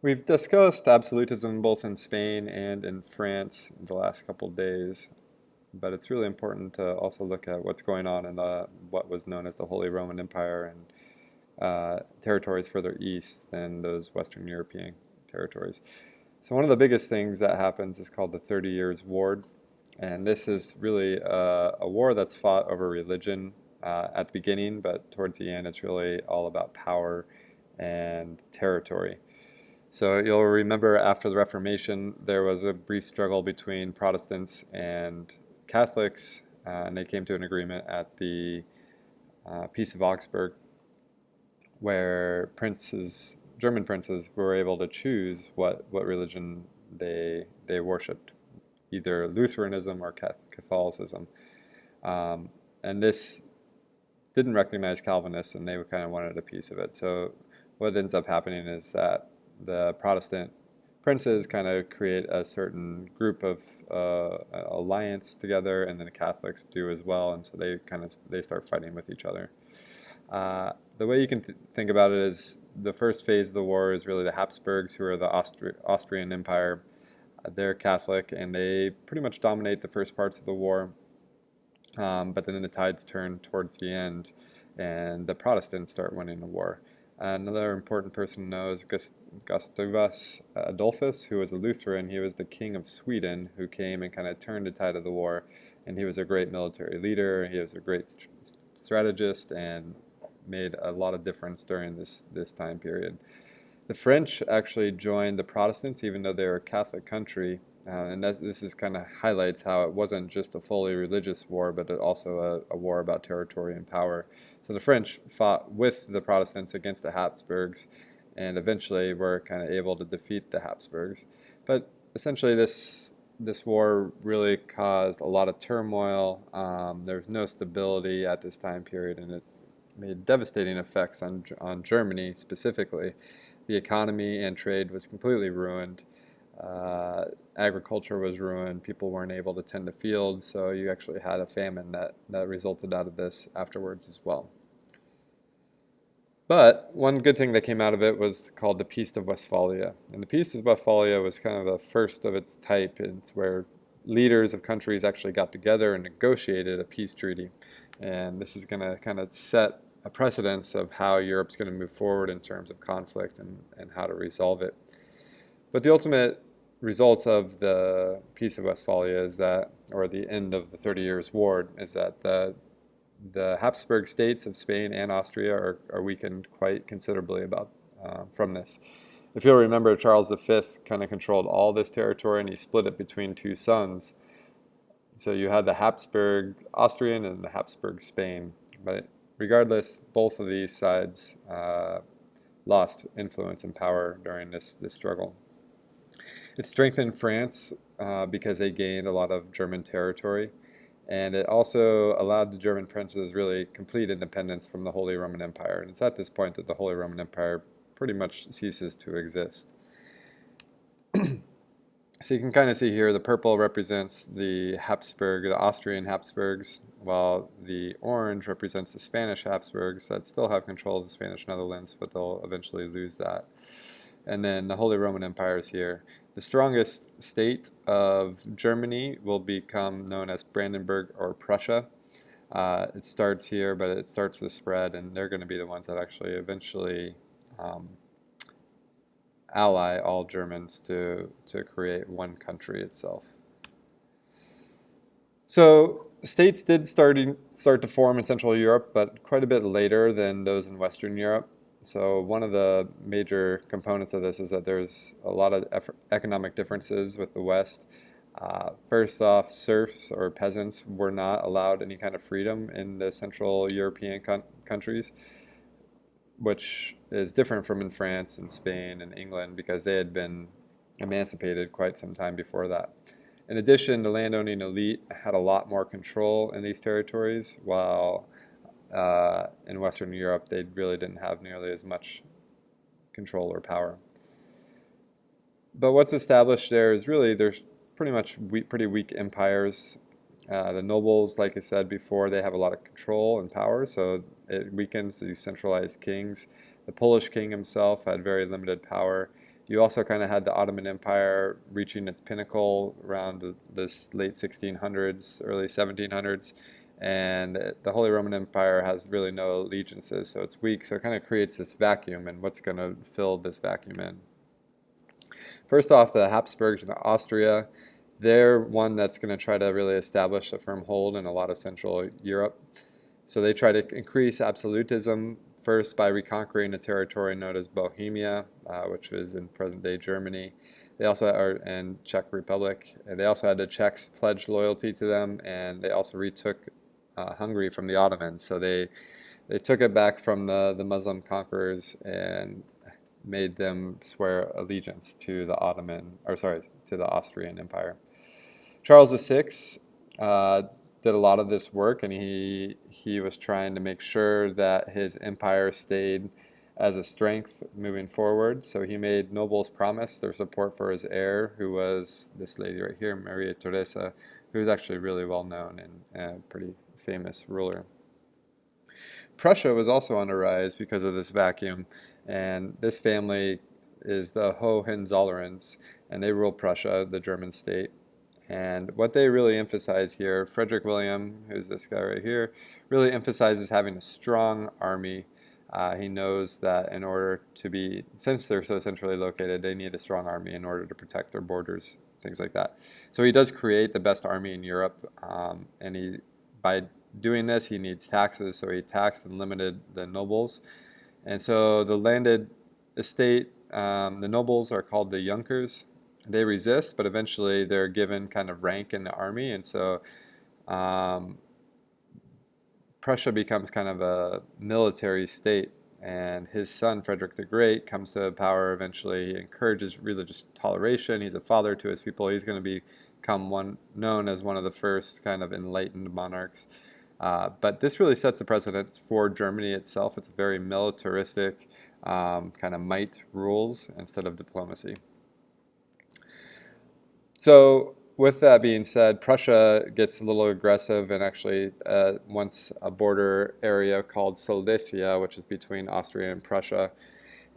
We've discussed absolutism both in Spain and in France in the last couple of days, but it's really important to also look at what's going on in what was known as the Holy Roman Empire and territories further east than those Western European territories. So one of the biggest things that happens is called the 30 Years' War, and this is really a war that's fought over religion at the beginning, but towards the end it's really all about power and territory. So you'll remember after the Reformation, there was a brief struggle between Protestants and Catholics, and they came to an agreement at the Peace of Augsburg, where German princes, were able to choose what religion they worshipped, either Lutheranism or Catholicism. And this didn't recognize Calvinists, and they kind of wanted a piece of it. So what ends up happening is that the Protestant princes kind of create a certain group of alliance together, and then the Catholics do as well, and so they start fighting with each other. The way you can think about it is the first phase of the war is really the Habsburgs, who are the Austrian Empire. They're Catholic, and they pretty much dominate the first parts of the war. But then the tides turn towards the end, and the Protestants start winning the war. Another important person to know is Gustavus Adolphus, who was a Lutheran. He was the king of Sweden, who came and kind of turned the tide of the war, and he was a great military leader. He was a great strategist and made a lot of difference during this time period. The French actually joined the Protestants, even though they were a Catholic country, and this is kind of highlights how it wasn't just a fully religious war, but also a war about territory and power. So the French fought with the Protestants against the Habsburgs, and eventually were kind of able to defeat the Habsburgs. But essentially, this war really caused a lot of turmoil. There was no stability at this time period, and it made devastating effects on Germany specifically. The economy and trade was completely ruined. Agriculture was ruined. People weren't able to tend the fields, so you actually had a famine that resulted out of this afterwards as well. But one good thing that came out of it was called the Peace of Westphalia. And the Peace of Westphalia was kind of the first of its type. It's where leaders of countries actually got together and negotiated a peace treaty. And this is going to kind of set a precedence of how Europe's going to move forward in terms of conflict and how to resolve it. But the ultimate results of the Peace of Westphalia is that, or the end of the 30 Years' War, is that the Habsburg states of Spain and Austria are weakened quite considerably from this. If you'll remember, Charles V kind of controlled all this territory, and he split it between two sons. So you had the Habsburg Austrian and the Habsburg Spain. But regardless, both of these sides lost influence and power during this struggle. It strengthened France because they gained a lot of German territory, and it also allowed the German princes really complete independence from the Holy Roman Empire. And it's at this point that the Holy Roman Empire pretty much ceases to exist. So you can kind of see here the purple represents the Austrian Habsburgs, while the orange represents the Spanish Habsburgs that still have control of the Spanish Netherlands, but they'll eventually lose that. And then the Holy Roman Empire is here. The strongest state of Germany will become known as Brandenburg or Prussia. It starts here, but it starts to spread, and they're going to be the ones that actually eventually ally all Germans to create one country itself. So states did start to form in Central Europe, but quite a bit later than those in Western Europe. So one of the major components of this is that there's a lot of economic differences with the West. First off, serfs or peasants were not allowed any kind of freedom in the Central European countries, which is different from in France and Spain and England because they had been emancipated quite some time before that. In addition, the landowning elite had a lot more control in these territories, while in Western Europe, they really didn't have nearly as much control or power. But what's established there is really there's pretty much pretty weak empires. The nobles, like I said before, they have a lot of control and power, so it weakens these centralized kings. The Polish king himself had very limited power, You also kind of had the Ottoman Empire reaching its pinnacle around this late 1600s, early 1700s, and the Holy Roman Empire has really no allegiances, so it's weak, so it kind of creates this vacuum, and what's going to fill this vacuum in? First off, the Habsburgs in Austria, they're one that's going to try to really establish a firm hold in a lot of Central Europe. So they try to increase absolutism first by reconquering a territory known as Bohemia, which was in present-day Germany. They also are in Czech Republic. And they also had the Czechs pledge loyalty to them, and they also retook Hungary from the Ottomans. So they took it back from the Muslim conquerors and made them swear allegiance to the to the Austrian Empire. Charles VI did a lot of this work, and he was trying to make sure that his empire stayed as a strength moving forward. So he made nobles promise their support for his heir, who was this lady right here, Maria Teresa, who was actually really well known and a pretty famous ruler. Prussia was also on the rise because of this vacuum, and this family is the Hohenzollerns, and they rule Prussia, the German state. And what they really emphasize here, Frederick William, who's this guy right here, really emphasizes having a strong army. He knows that in order to be, since they're so centrally located, they need a strong army in order to protect their borders, things like that. So he does create the best army in Europe, and by doing this, he needs taxes, so he taxed and limited the nobles. And so the landed estate, the nobles are called the Junkers. They resist, but eventually they're given kind of rank in the army, and so Prussia becomes kind of a military state, and his son, Frederick the Great, comes to power eventually. He encourages religious toleration. He's a father to his people. He's going to become known as one of the first kind of enlightened monarchs. But this really sets the precedent for Germany itself. It's very militaristic, kind of might rules instead of diplomacy. So with that being said, Prussia gets a little aggressive and actually wants a border area called Silesia, which is between Austria and Prussia.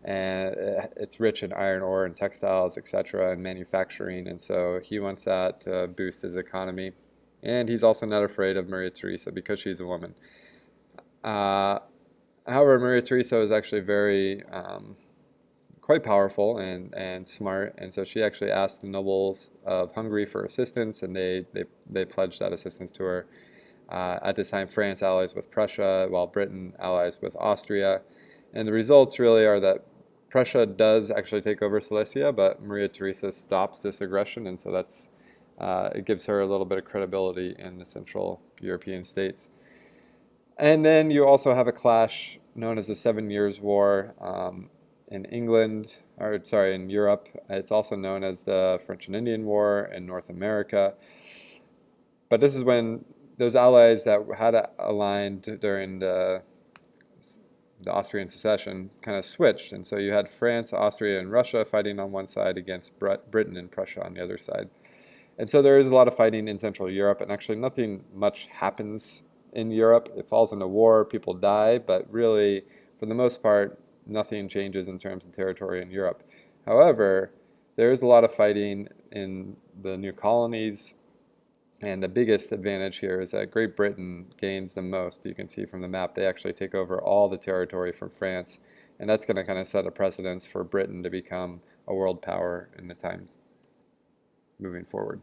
And it's rich in iron ore and textiles, etc., and manufacturing. And so he wants that to boost his economy. And he's also not afraid of Maria Theresa because she's a woman. However, Maria Theresa is actually very quite powerful and smart, and so she actually asked the nobles of Hungary for assistance, and they pledged that assistance to her. At this time, France allies with Prussia, while Britain allies with Austria, and the results really are that Prussia does actually take over Silesia, but Maria Theresa stops this aggression, and so it gives her a little bit of credibility in the Central European states. And then you also have a clash known as the 7 Years' War in in Europe. It's also known as the French and Indian War in North America. But this is when those allies that had aligned during the Austrian succession kind of switched. And so you had France, Austria, and Russia fighting on one side against Britain and Prussia on the other side. And so there is a lot of fighting in Central Europe, and actually nothing much happens in Europe. It falls into war, people die, but really, for the most part, nothing changes in terms of territory in Europe. However, there is a lot of fighting in the new colonies, and the biggest advantage here is that Great Britain gains the most. You can see from the map, they actually take over all the territory from France, and that's going to kind of set a precedence for Britain to become a world power in the time moving forward.